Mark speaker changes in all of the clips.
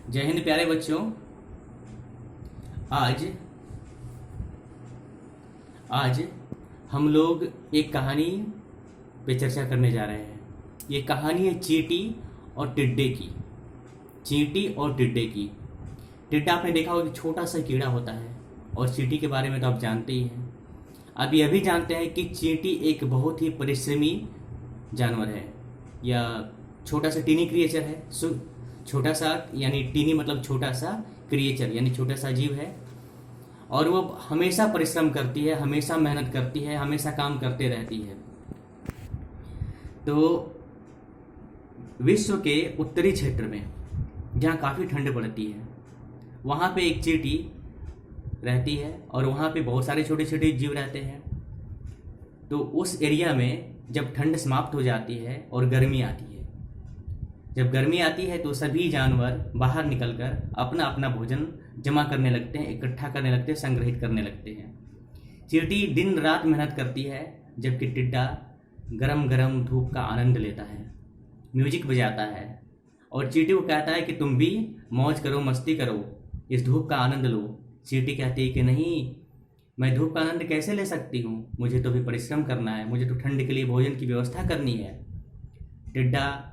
Speaker 1: जय हिंद प्यारे बच्चों। आज आज हम लोग एक कहानी पे चर्चा करने जा रहे हैं। ये कहानी है चींटी और टिड्डे की। चींटी और टिड्डे की। टिड्डा आपने देखा होगा कि छोटा सा कीड़ा होता है, और चींटी के बारे में तो आप जानते ही हैं। अब यह भी जानते हैं कि चींटी एक बहुत ही परिश्रमी जानवर है, या छोटा सा टीनी क्रिएचर है। छोटा सा यानी टीनी मतलब छोटा सा, क्रिएचर यानी छोटा सा जीव है, और वो हमेशा परिश्रम करती है, हमेशा मेहनत करती है, हमेशा काम करते रहती है। तो विश्व के उत्तरी क्षेत्र में जहाँ काफ़ी ठंड पड़ती है, वहाँ पे एक चींटी रहती है, और वहाँ पे बहुत सारे छोटे छोटे जीव रहते हैं। तो उस एरिया में जब ठंड समाप्त हो जाती है और गर्मी आती है, जब गर्मी आती है तो सभी जानवर बाहर निकलकर अपना अपना भोजन जमा करने लगते हैं, इकट्ठा करने लगते हैं, संग्रहित करने लगते हैं। चींटी दिन रात मेहनत करती है, जबकि टिड्डा गरम गरम धूप का आनंद लेता है, म्यूजिक बजाता है, और चींटी को कहता है कि तुम भी मौज करो, मस्ती करो, इस धूप का आनंद लो। चींटी कहती है कि नहीं, मैं धूप का आनंद कैसे ले सकती हूँ, मुझे तो भी परिश्रम करना है, मुझे तो ठंड के लिए भोजन की व्यवस्था करनी है। टिड्डा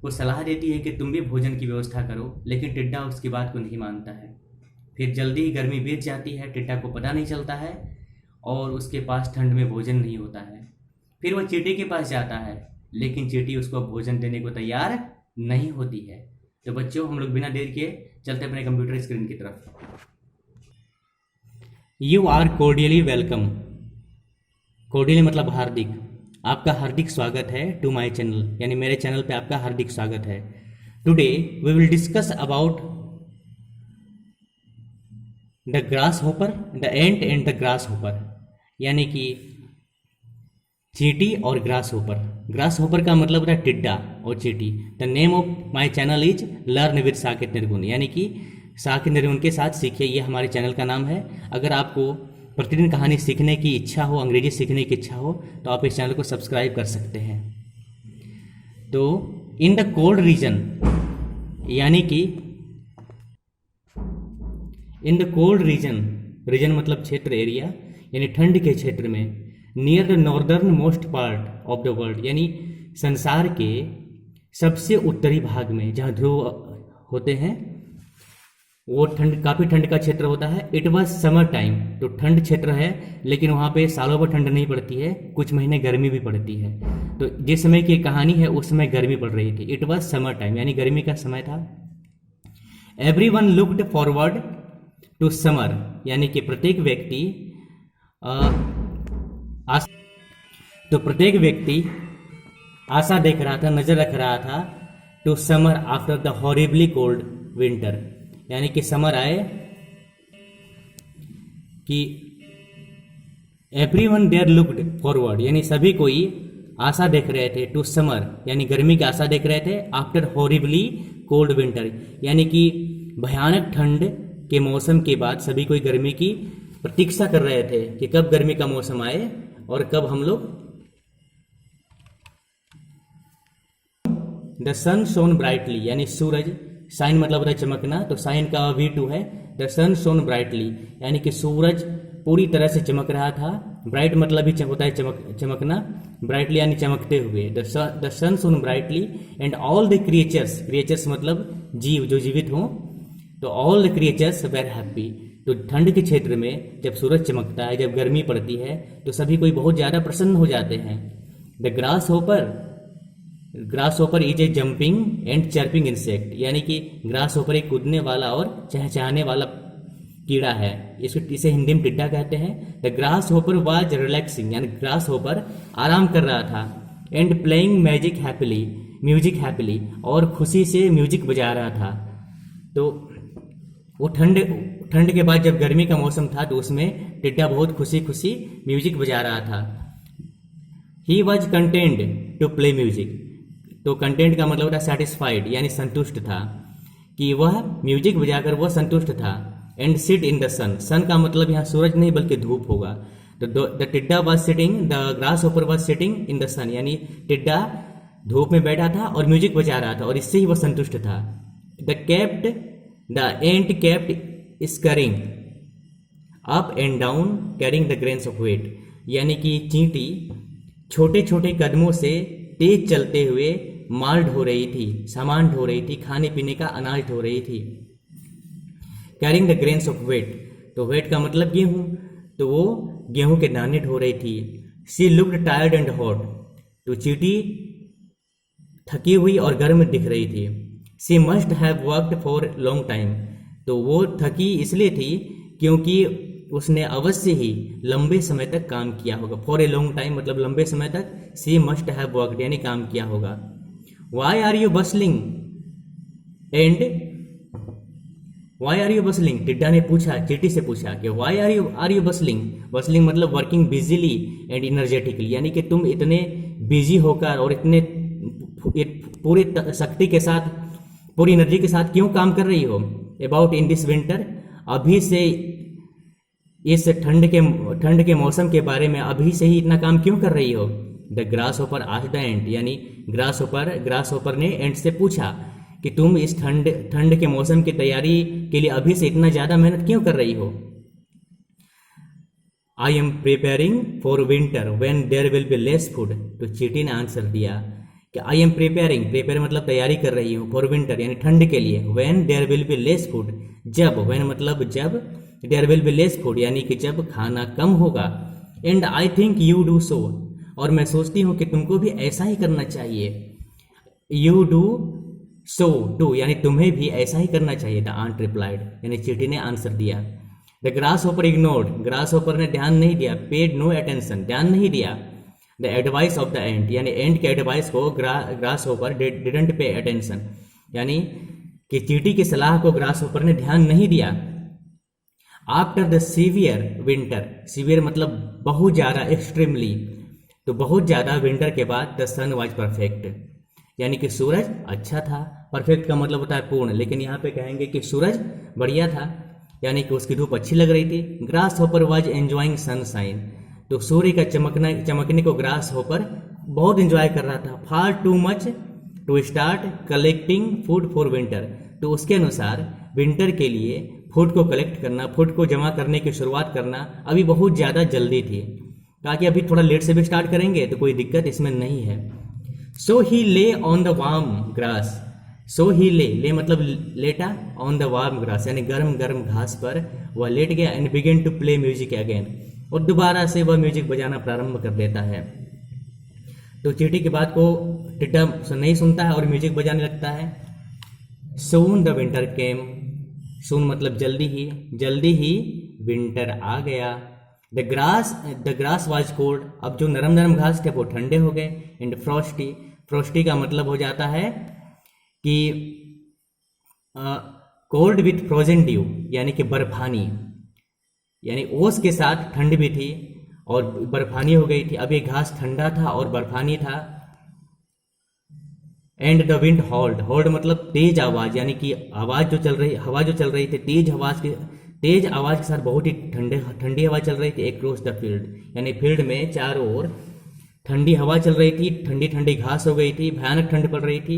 Speaker 1: को सलाह देती है कि तुम भी भोजन की व्यवस्था करो, लेकिन टिड्डा उसकी बात को नहीं मानता है। फिर जल्दी ही गर्मी बीत जाती है, टिड्डा को पता नहीं चलता है, और उसके पास ठंड में भोजन नहीं होता है। फिर वह चींटी के पास जाता है, लेकिन चींटी उसको भोजन देने को तैयार नहीं होती है। तो बच्चों, हम लोग बिना देर किए चलते अपने कंप्यूटर स्क्रीन की तरफ। You are cordially welcome. Cordially मतलब हार्दिक। आपका हार्दिक स्वागत है टू माय चैनल, यानी मेरे चैनल पे आपका हार्दिक स्वागत है। Today we will discuss about the grasshopper, the ant and the grasshopper, यानी कि चींटी और ग्रास होपर। ग्रास होपर का मतलब होता है टिड्डा और चींटी। The name of my channel is learn with Saket निर्गुण, यानी कि साकेत निर्गुण के साथ सीखिए, ये हमारे चैनल का नाम है। अगर आपको प्रतिदिन कहानी सीखने की इच्छा हो, अंग्रेजी सीखने की इच्छा हो, तो आप इस चैनल को सब्सक्राइब कर सकते हैं। तो इन द कोल्ड रीजन, यानी कि in the cold region, region मतलब क्षेत्र, एरिया, यानी ठंड के क्षेत्र में, near the northernmost part of the world, यानी संसार के सबसे उत्तरी भाग में जहाँ ध्रुव होते हैं, वो काफ़ी ठंड का क्षेत्र होता है। इट वॉज समर टाइम, तो ठंड क्षेत्र है, लेकिन वहाँ पे सालों भर ठंड नहीं पड़ती है, कुछ महीने गर्मी भी पड़ती है। तो जिस समय की कहानी है उस समय गर्मी पड़ रही थी। इट वॉज समर टाइम, यानी गर्मी का समय था। Everyone looked forward to summer, यानी कि प्रत्येक व्यक्ति आशा देख रहा था, नजर रख रहा था, to summer after the horribly cold winter, यानी कि समर आए, कि एवरीवन देयर लुक्ड फॉरवर्ड, यानी सभी कोई आशा देख रहे थे, टू समर यानी गर्मी की आशा देख रहे थे, आफ्टर हॉरिबली कोल्ड विंटर, यानी कि भयानक ठंड के मौसम के बाद सभी कोई गर्मी की प्रतीक्षा कर रहे थे कि कब गर्मी का मौसम आए और कब हम लोग। द सन शोन ब्राइटली, यानी सूरज, साइन मतलब होता है चमकना, तो साइन का V2 है। द सन शोन ब्राइटली, यानी कि सूरज पूरी तरह से चमक रहा था। ब्राइट मतलब ही होता है चमकना, ब्राइटली यानी चमकते हुए। The sun shone brightly and all the creatures, creatures मतलब जीव जो जीवित हों, तो all the creatures were happy. तो ठंड के क्षेत्र में जब सूरज चमकता है, जब गर्मी पड़ती है, तो सभी कोई बहुत ज़्यादा प्रसन्न हो जाते हैं। The grass hopper is a jumping and chirping insect, यानी कि ग्रास होपर एक कूदने वाला और चहचहाने वाला कीड़ा है। इसे हिंदी में टिड्डा कहते हैं। The grasshopper was relaxing, यानी ग्रास होपर आराम कर रहा था, एंड प्लेइंग म्यूजिक हैप्पीली, और खुशी से म्यूजिक बजा रहा था। तो वो ठंड के बाद जब गर्मी का मौसम था, तो उसमें टिड्डा बहुत खुशी खुशी म्यूजिक बजा रहा था। He was content to play music, तो कंटेंट का मतलब होता है सेटिस्फाइड, यानी संतुष्ट था, कि वह म्यूजिक बजाकर वह संतुष्ट था। एंड सिट इन द सन, सन का मतलब यहाँ सूरज नहीं बल्कि धूप होगा। तो द टिड्डा was sitting, the grasshopper was sitting in the sun, यानी टिड्डा धूप में बैठा था और म्यूजिक बजा रहा था, और इससे ही वह संतुष्ट था। The kept the ant kept scurrying up and down carrying the grains of wheat, यानी कि चींटी छोटे छोटे कदमों से तेज चलते हुए माल ढो रही थी, सामान ढो रही थी, खाने पीने का अनाज ढो रही थी। Carrying the grains of wheat, तो वेट का मतलब गेहूं, तो वो गेहूं के दाने ढो रही थी। She looked tired and hot, तो चींटी थकी हुई और गर्म दिख रही थी। She must have worked for long time, तो वो थकी इसलिए थी क्योंकि उसने अवश्य ही लंबे समय तक काम किया होगा। फॉर ए लॉन्ग टाइम मतलब लंबे समय तक। सी मस्ट हैव वर्कड यानी काम किया होगा। Why are you bustling and why are you bustling, टिड्डा ने पूछा, चींटी से पूछा कि why are you bustling. Bustling मतलब वर्किंग बिजीली एंड इनर्जेटिकली, यानी कि तुम इतने बिजी होकर और इतने पूरी शक्ति के साथ, पूरी एनर्जी के साथ क्यों काम कर रही हो। अबाउट इन दिस विंटर, अभी से इस ठंड के मौसम के बारे में अभी से ही इतना काम क्यों कर रही हो। The grasshopper asked the ant, यानी ग्रास होपर ने एंट से पूछा कि तुम इस ठंड के मौसम की तैयारी के लिए अभी से इतना ज्यादा मेहनत क्यों कर रही हो। I am preparing for winter when there will be less food, तो चींटी ने आंसर दिया कि आई एम प्रिपेयर मतलब तैयारी कर रही हूँ, फॉर विंटर यानी ठंड के लिए, when there will be less food जब, व्हेन मतलब जब, there will be less food यानी कि जब खाना कम होगा। And I think you do so, और मैं सोचती हूँ कि तुमको भी ऐसा ही करना चाहिए। यू डू सो टू यानी तुम्हें भी ऐसा ही करना चाहिए। द आंट रिप्लाइड, यानी चींटी ने आंसर दिया। The grass hopper ignored, grass hopper ने ध्यान नहीं दिया। पेड नो अटेंशन, ध्यान नहीं दिया। The advice of the ant, यानी एंट के एडवाइस को grass hopper didn't pay attention, यानी कि चींटी की सलाह को ग्रास होपर ने ध्यान नहीं दिया। After the severe winter, severe मतलब बहुत ज्यादा, एक्सट्रीमली, तो बहुत ज्यादा विंटर के बाद द सन वाज परफेक्ट, यानी कि सूरज अच्छा था। परफेक्ट का मतलब होता है पूर्ण, लेकिन यहाँ पे कहेंगे कि सूरज बढ़िया था, यानी कि उसकी धूप अच्छी लग रही थी। Grass hopper was enjoying sunshine, तो सूर्य का चमकने को ग्रास होपर बहुत एंजॉय कर रहा था। Far too much to start collecting food for winter, तो उसके अनुसार विंटर के लिए फूड को कलेक्ट करना, फूड को जमा करने की शुरुआत करना अभी बहुत ज़्यादा जल्दी थी, ताकि अभी थोड़ा लेट से भी स्टार्ट करेंगे तो कोई दिक्कत इसमें नहीं है। सो ही ले ऑन द वार्म ग्रास, सो ही ले मतलब लेटा, ऑन द वार्म ग्रास यानी गर्म गर्म घास पर वह लेट गया। And begin to play music again, और दोबारा से वह म्यूजिक बजाना प्रारंभ कर देता है। तो चींटी की बात को टिड्डा नहीं सुनता है और म्यूजिक बजाने लगता है। सून द विंटर केम, सून मतलब जल्दी ही विंटर आ गया। द ग्रास वाज कोल्ड, अब जो नरम नरम घास थे वो ठंडे हो गए। एंड फ्रॉस्टी, फ्रॉस्टी का मतलब हो जाता है कि कोल्ड विथ फ्रोजन ड्यू, यानी कि बर्फानी, यानी ओस के साथ ठंड भी थी और बर्फानी हो गई थी। अब ये घास ठंडा था और बर्फानी था। And the wind hold, hold मतलब तेज आवाज, यानी कि हवा जो चल रही थी, तेज आवाज के साथ बहुत ही ठंडी हवा चल रही थी। एक्रॉस द फील्ड, यानी फील्ड में चारों ओर ठंडी हवा चल रही थी, ठंडी ठंडी घास हो गई थी, भयानक ठंड पड़ रही थी।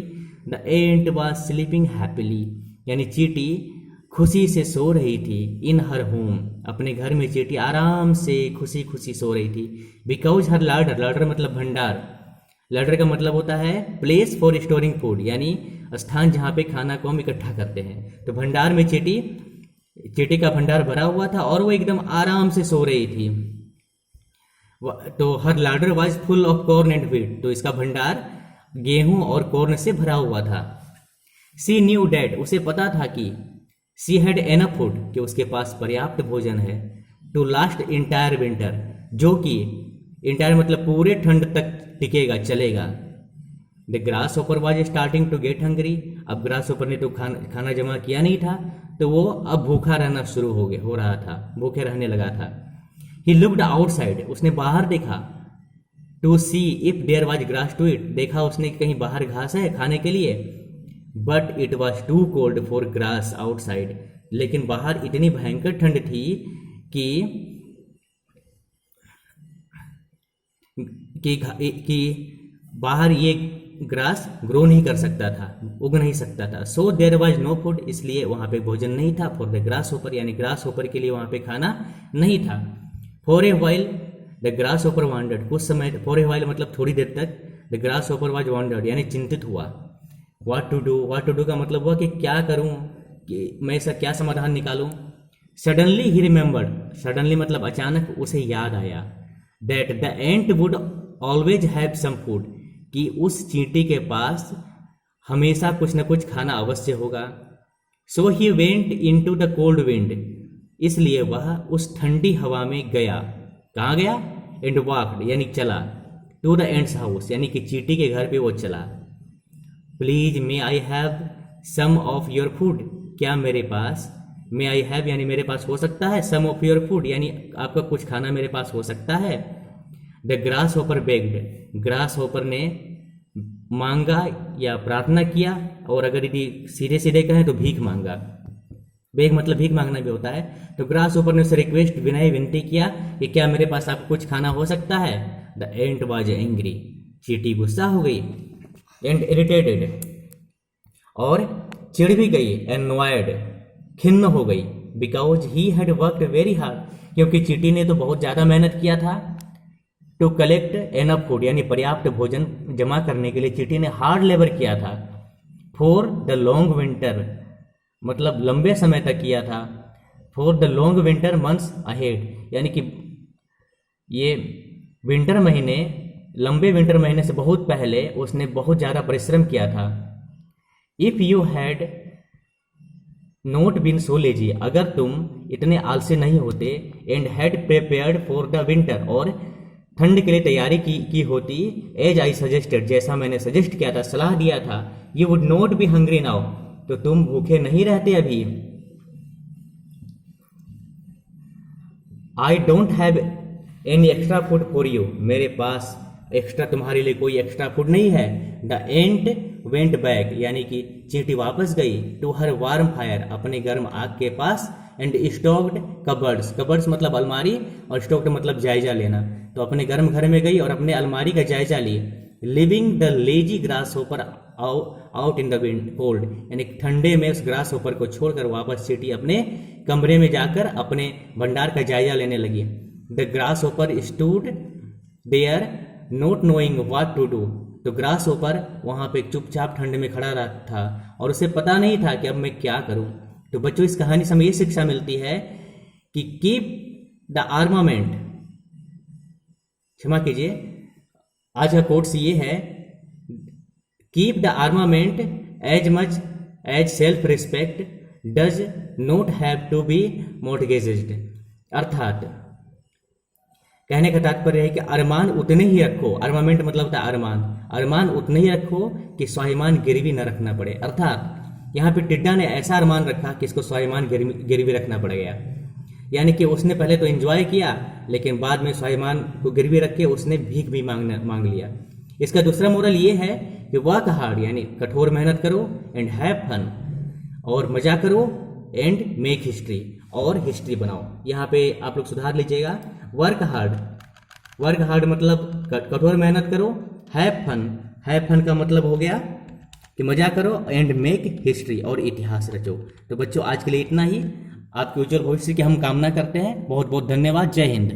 Speaker 1: The ant was sleeping happily, यानी चींटी खुशी से सो रही थी। इन हर होम, अपने घर में चींटी आराम से खुशी खुशी सो रही थी। बिकॉज हर लार्डर, लार्डर मतलब भंडार, लार्डर का मतलब होता है प्लेस फॉर स्टोरिंग फूड, यानी स्थान जहाँ पे खाना को हम इकट्ठा करते हैं। तो भंडार में चींटी का भंडार भरा हुआ था और वो एकदम आराम से सो रही थी। तो her larder was full of corn and wheat, तो इसका भंडार गेहूं और कॉर्न से भरा हुआ था। सी न्यू डैट, उसे पता था कि सी हैड एनफ फूड, कि उसके पास पर्याप्त भोजन है। टू लास्ट इंटायर विंटर, जो कि इंटायर मतलब पूरे ठंड तक टिकेगा, चलेगा। The grasshopper was starting to get hungry, अब ग्रास होपर ने तो खाना जमा किया नहीं था, तो वो अब भूखा रहना शुरू हो रहा था, भूखे रहने लगा था। ही लुक्ड आउटसाइड, उसने बाहर देखा। To see if there was grass to eat, देखा उसने कहीं बाहर घास है खाने के लिए। But it was too cold for grass outside, लेकिन बाहर इतनी भयंकर ठंड थी कि बाहर ये ग्रास ग्रो नहीं कर सकता था, उग नहीं सकता था। So there was no food, इसलिए वहाँ पे भोजन नहीं था। फॉर द ग्रास होपर, यानी ग्रास होपर के लिए वहाँ पे खाना नहीं था। For a while the grasshopper wandered, कुछ समय, फॉर ए वाइल मतलब थोड़ी देर तक, the grasshopper was wandered यानी चिंतित हुआ। व्हाट टू डू का मतलब हुआ कि क्या करूँ, कि मैं इसका क्या समाधान निकालूं। सडनली ही रिमेंबर्ड, सडनली मतलब अचानक उसे याद आया, that the ant would always have some food, कि उस चींटी के पास हमेशा कुछ न कुछ खाना अवश्य होगा। So he went in to the cold wind, इसलिए वह उस ठंडी हवा में गया। कहाँ गया? एंड वॉक्ड यानी चला, टू द एंट्स हाउस यानी कि चींटी के घर पे वो चला। Please may I have some of your food, क्या मेरे पास, मे आई हैव यानी मेरे पास हो सकता है, सम ऑफ योर फूड यानी आपका कुछ खाना मेरे पास हो सकता है। The grass hopper bagged, grass hopper ने मांगा या प्रार्थना किया, और अगर यदि सीधे सीधे कहें तो भीख मांगा। बेग मतलब भीख मांगना भी होता है। तो ग्रास होपर ने उसे रिक्वेस्ट, विनय विनती किया कि क्या मेरे पास आपको कुछ खाना हो सकता है। द एंट वाज एंग्री, चींटी गुस्सा हो गई। एंड इरिटेटेड, और चिढ़ भी गई। एनॉयड, खिन्न हो गई। Because he had worked very hard, क्योंकि चींटी ने तो बहुत ज़्यादा मेहनत किया था। टू कलेक्ट एनफ फूड यानी पर्याप्त भोजन जमा करने के लिए चींटी ने हार्ड लेबर किया था। फॉर द लॉन्ग विंटर मतलब लंबे समय तक किया था। For the long winter months ahead यानी कि ये विंटर महीने, लंबे विंटर महीने से बहुत पहले उसने बहुत ज़्यादा परिश्रम किया था। If you had not been so lazy, अगर तुम इतने आलसी नहीं होते, and had prepared for the winter और ठंड के लिए तैयारी की होती, एज आई सजेस्टेड जैसा मैंने सजेस्ट किया था, सलाह दिया था, you would not be hungry now, तो तुम भूखे नहीं रहते अभी। I don't have any extra food for you, मेरे पास एक्स्ट्रा तुम्हारे लिए कोई एक्स्ट्रा फूड नहीं है। द एंट वेंट बैक यानी कि चींटी वापस गई टू हर वार्म फायर अपने गर्म आग के पास। एंड स्टॉक्ड कबर्ड्स, कबर्ड्स मतलब अलमारी और स्टॉक्ड मतलब जायजा लेना, तो अपने गर्म घर में गई और अपने अलमारी का जायजा ली। Leaving the lazy grasshopper out in the wind cold यानी ठंडे में उस ग्रास होपर को छोड़कर वापस चींटी अपने कमरे में जाकर अपने भंडार का जायजा लेने लगी। The grasshopper stood there not knowing what to do, तो ग्रास होपर वहाँ पे चुपचाप ठंड में खड़ा रहा था और उसे पता नहीं था कि अब मैं क्या करूँ। तो बच्चों इस कहानी से हमें ये शिक्षा मिलती है कि कीप द आर्मामेंट, क्षमा कीजिए, आज का कोट्स ये है, keep the armament as much as self respect does not have to be mortgaged, अर्थात कहने का तात्पर्य है कि अरमान उतने ही रखो, आर्मामेंट मतलब होता है अरमान, अरमान उतने ही रखो कि स्वाभिमान गिरवी न रखना पड़े। अर्थात यहाँ पे टिड्डा ने ऐसा अरमान रखा कि इसको स्वाभिमान गिरवी रखना पड़ गया, यानी कि उसने पहले तो एंजॉय किया लेकिन बाद में स्वाभिमान को गिरवी रख के उसने भीख भी मांग लिया। इसका दूसरा मोरल ये है कि वर्क हार्ड यानी कठोर मेहनत करो, एंड हैव फन और मजा करो, एंड मेक हिस्ट्री और हिस्ट्री बनाओ। यहाँ पे आप लोग सुधार लीजिएगा, वर्क हार्ड मतलब कठोर मेहनत करो, हैव फन का मतलब हो गया कि मजा करो, एंड मेक हिस्ट्री और इतिहास रचो। तो बच्चों आज के लिए इतना ही, आपके उज्जवल भविष्य की हम कामना करते हैं। बहुत बहुत धन्यवाद। जय हिंद।